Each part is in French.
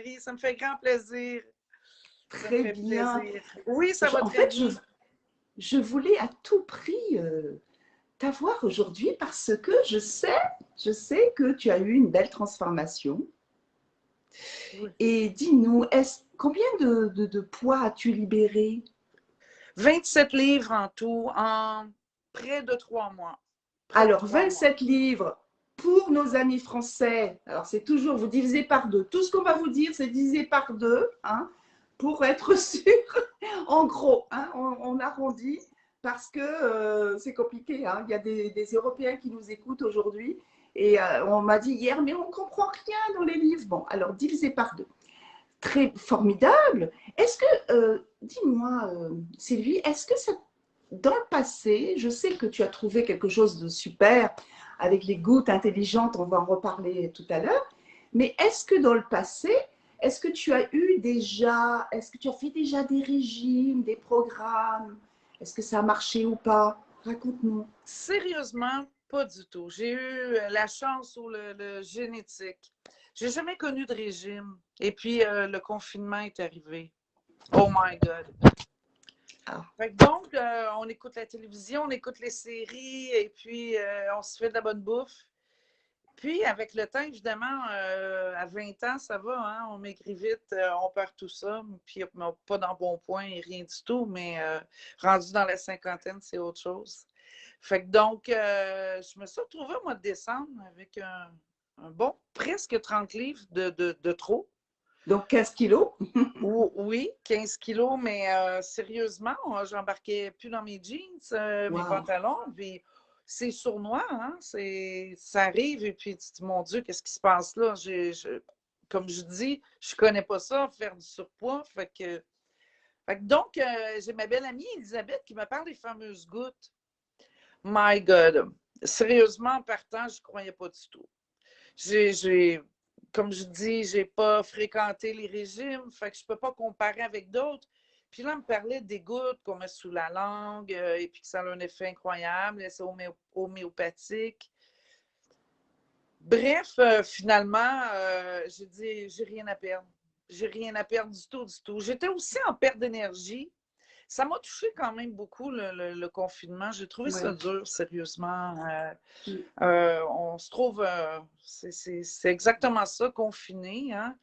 chérie. Ça me fait grand plaisir. Très bien. Plaisir. Oui, ça va En très fait, bien. je voulais à tout prix t'avoir aujourd'hui parce que je sais que tu as eu une belle transformation. Oui. Et dis-nous, combien de poids as-tu libéré? 27 livres en tout, en près de 3 mois. Alors, 27 livres pour nos amis français. Alors, c'est toujours, vous divisez par deux. Tout ce qu'on va vous dire, c'est divisé par deux, hein, pour être sûr, en gros, hein, on arrondit, parce que c'est compliqué. Hein. Il y a des Européens qui nous écoutent aujourd'hui, et on m'a dit hier, mais on ne comprend rien dans les livres. Bon, alors, divisé par deux. Très formidable. Est-ce que, dis-moi, Sylvie, est-ce que ça, dans le passé, je sais que tu as trouvé quelque chose de super avec les gouttes intelligentes, on va en reparler tout à l'heure, mais est-ce que dans le passé, est-ce que tu as eu déjà, est-ce que tu as fait déjà des régimes, des programmes? Est-ce que ça a marché ou pas? Raconte-nous. Sérieusement, pas du tout. J'ai eu la chance ou le génétique. J'ai jamais connu de régime. Et puis, le confinement est arrivé. Oh my God. Ah. Fait que donc, on écoute la télévision, on écoute les séries et puis on se fait de la bonne bouffe. Puis, avec le temps, évidemment, à 20 ans, ça va, hein? On maigrit vite, on perd tout ça, puis pas dans bon point et rien du tout, mais rendu dans la cinquantaine, c'est autre chose. Fait que donc, je me suis retrouvée au mois de décembre avec un bon presque 30 livres de trop. Donc 15 kilos. Oui, 15 kilos, mais sérieusement, j'embarquais plus dans mes jeans, mes Wow. pantalons, puis c'est sournois, hein? Ça arrive, et puis tu te dis, mon Dieu, qu'est-ce qui se passe là? Comme je dis, je connais pas ça, faire du surpoids, fait que donc, j'ai ma belle amie Elisabeth qui me parle des fameuses gouttes. My God! Sérieusement, en partant, je ne croyais pas du tout. Comme je dis, je n'ai pas fréquenté les régimes, fait que je ne peux pas comparer avec d'autres. Puis là, on me parlait des gouttes qu'on met sous la langue et puis que ça a un effet incroyable, c'est homéopathique. Bref, finalement, j'ai dit, j'ai rien à perdre. J'ai rien à perdre du tout, du tout. J'étais aussi en perte d'énergie. Ça m'a touché quand même beaucoup, le confinement. J'ai trouvé ça dur, sérieusement. On se trouve, c'est exactement ça, confiné. Hein?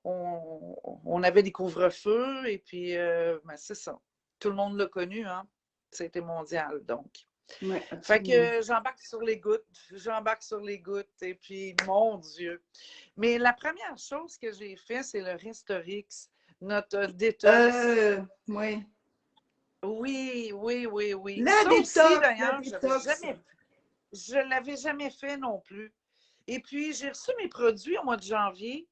On avait des couvre-feux et puis, ben, c'est ça. Tout le monde l'a connu, hein? C'était mondial, donc. Ouais, fait que j'embarque sur les gouttes et puis, mon Dieu. Mais la première chose que j'ai fait, c'est le Restorix, notre détox. Oui. Oui, oui, oui, oui. La Ça aussi, détox, la d'ailleurs, détox. je ne l'avais jamais fait non plus. Et puis, j'ai reçu mes produits au mois de janvier.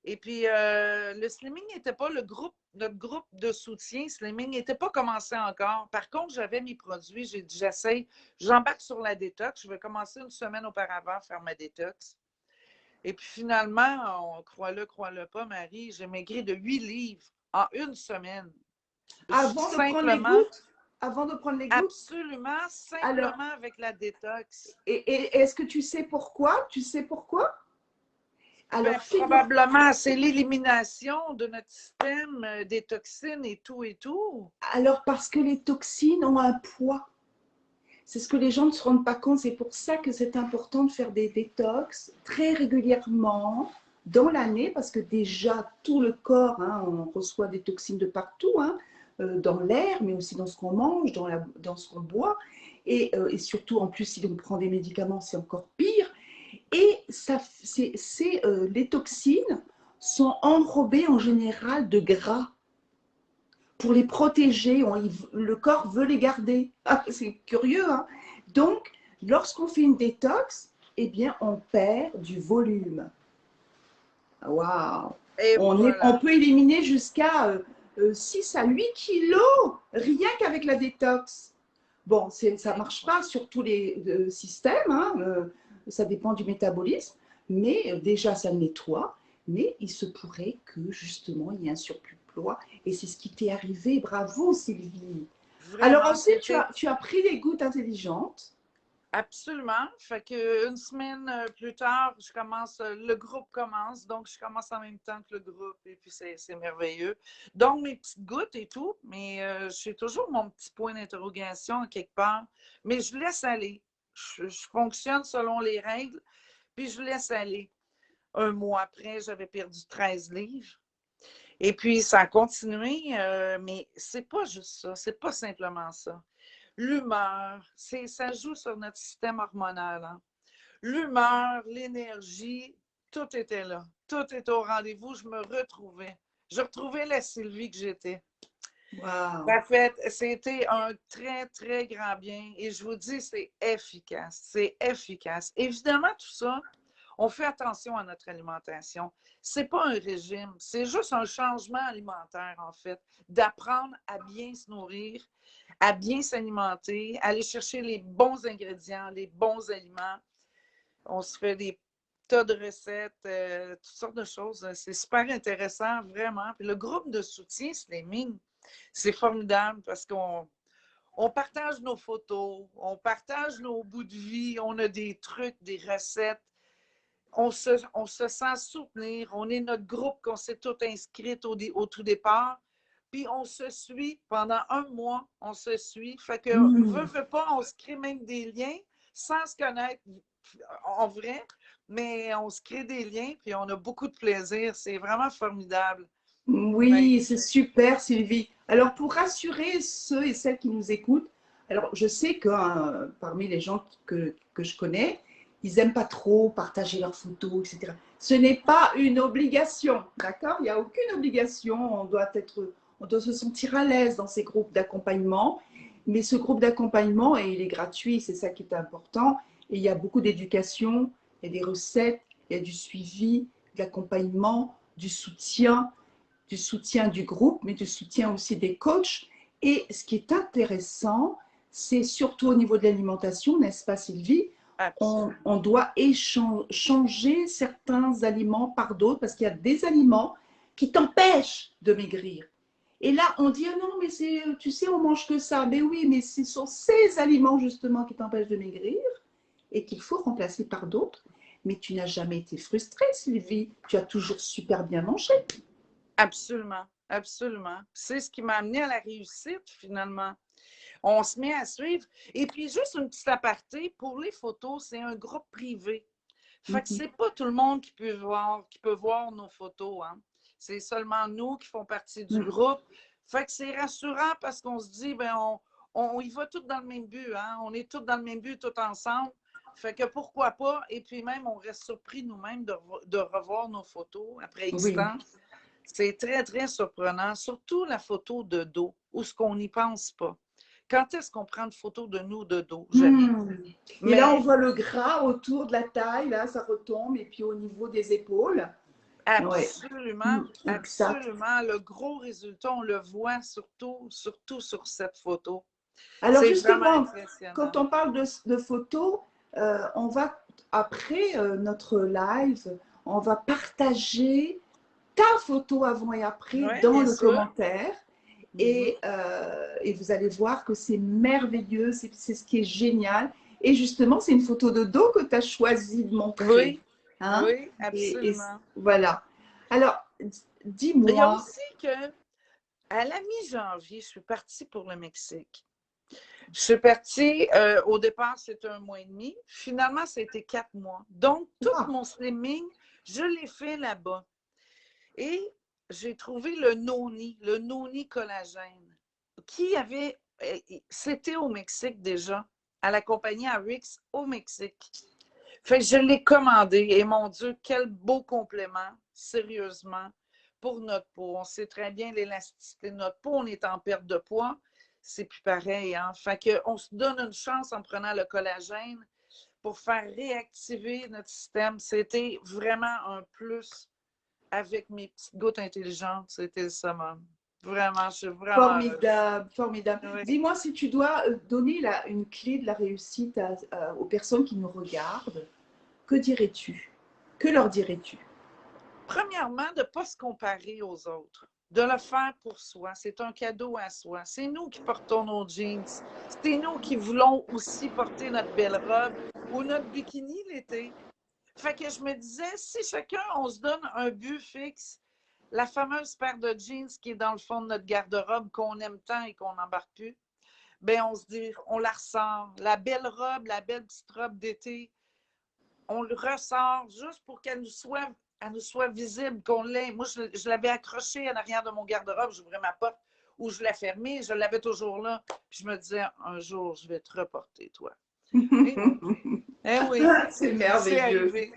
Et puis, le Slimming n'était pas notre groupe de soutien. Slimming n'était pas commencé encore. Par contre, j'avais mes produits. J'ai dit, j'essaye. J'embarque sur la détox. Je vais commencer une semaine auparavant à faire ma détox. Et puis, finalement, crois-le pas, Marie, j'ai maigri de 8 livres en une semaine. Avant de prendre les Simplement. gouttes? Avant de prendre les gouttes? Absolument, Alors, simplement avec la détox. et est-ce que tu sais pourquoi? Tu sais pourquoi? Alors, probablement, c'est l'élimination de notre système des toxines et tout et tout. Alors, parce que les toxines ont un poids. C'est ce que les gens ne se rendent pas compte. C'est pour ça que c'est important de faire des détox très régulièrement dans l'année, parce que déjà, tout le corps, hein, on reçoit des toxines de partout, hein, dans l'air, mais aussi dans ce qu'on mange, dans ce qu'on boit. Et surtout, en plus, si on prend des médicaments, c'est encore pire. Et les toxines sont enrobées en général de gras pour les protéger. Le corps veut les garder. Ah, c'est curieux, hein? Donc, lorsqu'on fait une détox, eh bien, on perd du volume. Waouh! On peut éliminer jusqu'à 6 à 8 kilos rien qu'avec la détox. Bon, ça ne marche pas sur tous les systèmes, hein, ça dépend du métabolisme, mais déjà ça nettoie, mais il se pourrait que justement il y ait un surplus de poids, et c'est ce qui t'est arrivé. Bravo Sylvie. Vraiment, Alors ensuite tu as pris les gouttes intelligentes. Absolument. Fait qu'une semaine plus tard, le groupe commence, donc je commence en même temps que le groupe, et puis c'est merveilleux. Donc, mes petites gouttes et tout, mais j'ai toujours mon petit point d'interrogation quelque part, mais je laisse aller. Je fonctionne selon les règles, puis je laisse aller. Un mois après, j'avais perdu 13 livres. Et puis, ça a continué, mais c'est pas juste ça, c'est pas simplement ça. L'humeur, ça joue sur notre système hormonal. Hein. L'humeur, l'énergie, tout était là. Tout était au rendez-vous. Je me retrouvais. Je retrouvais la Sylvie que j'étais. Wow. En fait, c'était un très, très grand bien. Et je vous dis, c'est efficace. C'est efficace. Évidemment, tout ça, on fait attention à notre alimentation. Ce n'est pas un régime, c'est juste un changement alimentaire, en fait. D'apprendre à bien se nourrir, à bien s'alimenter, aller chercher les bons ingrédients, les bons aliments. On se fait des tas de recettes, toutes sortes de choses. C'est super intéressant, vraiment. Puis le groupe de soutien Slimming, c'est formidable parce qu'on partage nos photos, on partage nos bouts de vie, on a des trucs, des recettes. On se sent soutenir. On est notre groupe qu'on s'est tout inscrit au tout départ. Puis on se suit pendant un mois, on se suit. Fait que, veut pas, on se crée même des liens sans se connaître en vrai, mais on se crée des liens, puis on a beaucoup de plaisir. C'est vraiment formidable. Oui, c'est super, Sylvie. Alors, pour rassurer ceux et celles qui nous écoutent, alors je sais que parmi les gens que je connais, ils n'aiment pas trop partager leurs photos, etc. Ce n'est pas une obligation, d'accord? Il n'y a aucune obligation. On doit se sentir à l'aise dans ces groupes d'accompagnement. Mais ce groupe d'accompagnement, et il est gratuit, c'est ça qui est important. Et il y a beaucoup d'éducation, il y a des recettes, il y a du suivi, de l'accompagnement, du soutien du groupe, mais du soutien aussi des coachs. Et ce qui est intéressant, c'est surtout au niveau de l'alimentation, n'est-ce pas Sylvie? On doit changer certains aliments par d'autres parce qu'il y a des aliments qui t'empêchent de maigrir. Et là, on dit, ah non, mais tu sais, on mange que ça. Mais oui, mais ce sont ces aliments justement qui t'empêchent de maigrir et qu'il faut remplacer par d'autres. Mais tu n'as jamais été frustrée, Sylvie. Tu as toujours super bien mangé. Absolument, absolument. C'est ce qui m'a amené à la réussite, finalement. On se met à suivre. Et puis, juste une petite aparté, pour les photos, c'est un groupe privé. Fait que c'est pas tout le monde qui peut voir nos photos. Hein. C'est seulement nous qui font partie du groupe. Fait que c'est rassurant parce qu'on se dit, ben on y va tous dans le même but. Hein. On est tous dans le même but, tous ensemble. Fait que pourquoi pas? Et puis même, on reste surpris nous-mêmes de revoir nos photos après X temps. C'est très, très surprenant, surtout la photo de dos, où ce qu'on n'y pense pas. Quand est-ce qu'on prend une photo de nous de dos? Jamais. Et là, on voit le gras autour de la taille, là, ça retombe, et puis au niveau des épaules. Absolument, absolument. Le gros résultat, on le voit surtout sur cette photo. Alors justement, quand on parle de photos, on va, après notre live, on va partager ta photo avant et après dans le commentaire. Et vous allez voir que c'est merveilleux, c'est ce qui est génial. Et justement, c'est une photo de dos que tu as choisi de montrer. Oui, hein? Oui, absolument. Voilà. Alors, dis-moi. Il y a aussi que, à la mi-janvier, je suis partie pour le Mexique. Je suis partie, au départ, c'était 1 mois et demi. Finalement, c'était 4 mois. Donc, tout mon slimming, je l'ai fait là-bas. Et j'ai trouvé le Noni collagène, c'était au Mexique déjà, à la compagnie Arix au Mexique. Fait que je l'ai commandé et mon Dieu, quel beau complément, sérieusement, pour notre peau. On sait très bien l'élasticité de notre peau, on est en perte de poids, c'est plus pareil. Hein? Fait qu'on se donne une chance en prenant le collagène pour faire réactiver notre système. C'était vraiment un plus avec mes petites gouttes intelligentes. C'était le summum. Vraiment, je suis vraiment formidable, formidable. Oui. Dis-moi, si tu dois donner une clé de la réussite aux personnes qui nous regardent, que dirais-tu? Que leur dirais-tu? Premièrement, de ne pas se comparer aux autres. de le faire pour soi. C'est un cadeau à soi. C'est nous qui portons nos jeans. C'est nous qui voulons aussi porter notre belle robe ou notre bikini l'été. Fait que je me disais, si chacun, on se donne un but fixe, la fameuse paire de jeans qui est dans le fond de notre garde-robe, qu'on aime tant et qu'on n'embarque plus, bien, on se dit, on la ressort. La belle robe, la belle petite robe d'été, on le ressort juste pour qu'elle nous soit visible, qu'on l'ait. Moi, je l'avais accrochée en arrière de mon garde-robe, j'ouvrais ma porte ou je la fermais, je l'avais toujours là. Puis je me disais, un jour, je vais te reporter, toi. Eh oui, c'est merveilleux. C'est arrivé.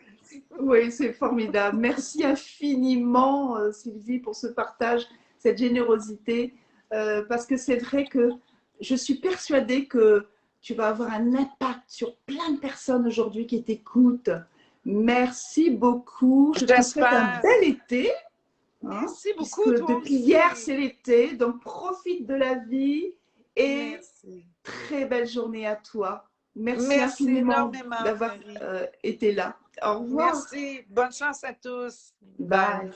Oui, c'est formidable. Merci infiniment, Sylvie, pour ce partage, cette générosité, parce que c'est vrai que je suis persuadée que tu vas avoir un impact sur plein de personnes aujourd'hui qui t'écoutent. Merci beaucoup. Je te souhaite un bel été. Merci beaucoup. Puisque depuis hier, c'est l'été, donc profite de la vie et très belle journée à toi. Merci infiniment d'avoir été là. Au revoir. Merci. Bonne chance à tous. Bye.